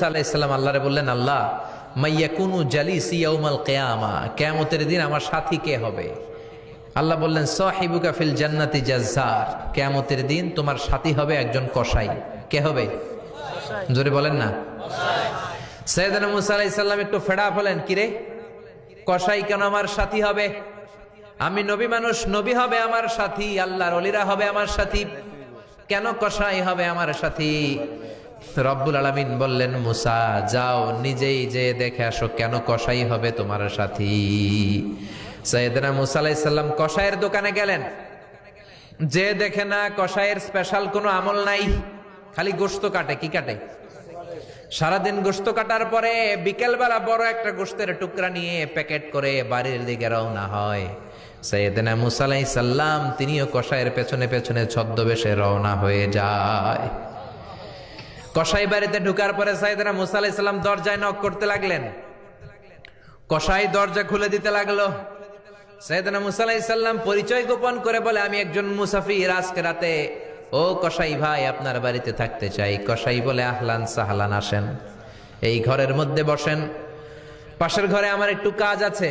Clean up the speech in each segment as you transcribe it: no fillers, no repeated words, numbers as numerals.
মুসা আলাইহিস সালাম আল্লাহরে বললেন, আল্লাহ মাইয়াকুনু জালিসি ইয়াউমাল কিয়ামা, কিয়ামতের দিন আমার সাথী কে হবে? আল্লাহ বললেন, সাহিবুকা ফিল জান্নাতি জাজ্জার, কিয়ামতের দিন তোমার সাথী হবে একজন কসাই। কে হবে? জোরে বলেন না। সাইয়েদনা মুসা আলাইহিস সালাম একটু ফেড়া হলেন, কিরে কসাই কেন আমার সাথী হবে? আমি নবী মানুষ, নবী হবে আমার সাথী, আল্লাহর ওলিরা হবে আমার সাথী, কেন কসাই হবে আমার সাথী? রব্বুল আলামিন বললেন, মুসা যাও নিজেই যে দেখে আসো কেন কসাই হবে তোমার সাথী। সাইয়েদনা মুসা আলাইহিস সালাম কসাইয়ের দোকানে গেলেন, যে দেখে না কসাইয়ের স্পেশাল কোনো আমল নাই, খালি গোশত কাটে। কি কাটে? সারাদিন গোশত কাটার পরে বিকেলবেলা বড় একটা গোশতের টুকরা নিয়ে প্যাকেট করে বাড়ির দিকে রওনা হয়। সাইয়েদনা মুসা আলাইহিস সালাম তিনিও কসাইয়ের পেছনে পেছনে ছদ্মবেশে রওনা হয়ে যায়। কসাই বাড়িতে ঢুকার পরে সাইয়েদনা মুসা আলাইহিস সালাম দরজায় নক করতে লাগলেন। কসাই দরজা খুলে দিতে লাগলো। সাইয়েদনা মুসা আলাইহিস সালাম পরিচয় গোপন করে বলে, আমি একজন মুসাফির, আজকে রাতে ও কসাই ভাই আপনার বাড়িতে থাকতে চাই। কসাই বলে, আহলান সাহলান, আসেন, এই ঘরের মধ্যে বসেন, পাশের ঘরে আমার একটু কাজ আছে।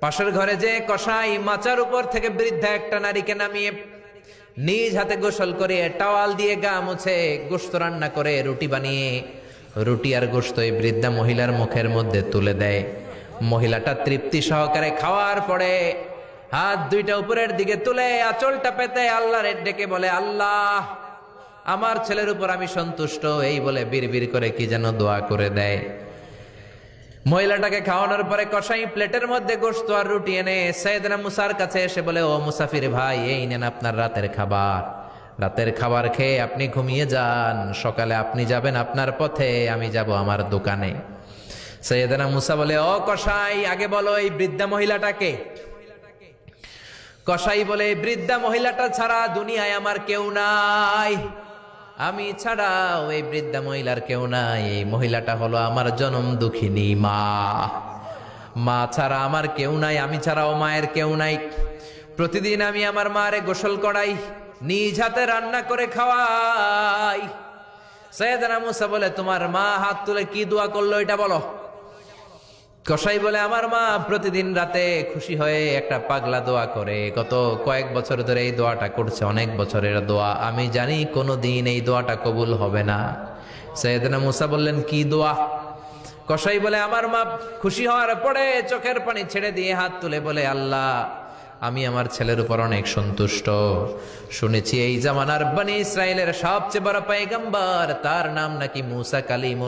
পাশের ঘরে যে কসাই মাচার উপর থেকে বৃদ্ধা একটা নারীকে নামিয়ে নিজ হাতে গোসল করে টাওয়াল দিয়ে গা মুছে গোশত রান্না করে রুটি বানিয়ে রুটি আর গোশত এই বৃদ্ধা মহিলার মুখের মধ্যে তুলে দেয়। মহিলাটা তৃপ্তি সহকারে খাওয়ার পরে হাত দুইটা উপরের দিকে তুলে আঁচলটা পেতে আল্লাহর ডেকে বলে, আল্লাহ আমার ছেলের উপর আমি সন্তুষ্ট, এই বলে বিড়বিড় করে কি যেন দোয়া করে দেয়। মহিলাটাকে খাওয়ানোর পরে কসাই প্লেটের মধ্যে গোশত আর রুটি এনে সাইয়েদনা মুসার কাছে এসে বলে, ও মুসাফির ভাই, এই নেন আপনার রাতের খাবার। রাতের খাবার খেয়ে আপনি ঘুমিয়ে যান, সকালে আপনি যাবেন আপনার পথে, আমি যাব আমার দোকানে। সাইয়েদনা মুসা বলে, ও কসাই, আগে বলো এই বৃদ্ধা মহিলাটাকে। কসাই বলে, বৃদ্ধা মহিলাটা ছাড়া দুনিয়ায় আমার কেউ নাই, আমি ছাড়াও এই বৃদ্ধা মহিলার কেউ নাই। এই মহিলাটা হলো আমার জনম দুঃখিনী মা, মা ছাড়া আমার কেউ নাই, আমি ছাড়াও মায়ের কেউ নাই। প্রতিদিন আমি আমার মারে গোসল করাই, নিজ হাতে রান্না করে খাওয়াই। সাইয়েদনা মুসা বলে, তোমার মা হাত তুলে কি দোয়া করলো এটা বলো। কসাই বলে, আমার মা প্রতিদিন রাতে খুশি হয়ে একটা পাগলা দোয়া করে, গত কয়েক বছর ধরে এই দোয়াটা করছে, অনেক বছরের দোয়া, আমি জানি কোনোদিন এই দোয়াটা কবুল হবে না। সাইয়েদনা মুসা বললেন, কি দোয়া? কসাই বলে, আমার মা খুশি হওয়ার পরে চোখের পানি ছেড়ে দিয়ে হাত তুলে বলে, আল্লাহ আমি আমার ছেলের উপর অনেক সন্তুষ্ট, শুনেছি এই জামানার বনি ইসরাইলের সবচেয়ে বড় পয়গম্বর, তার নাম নাকি মুসা কালিম।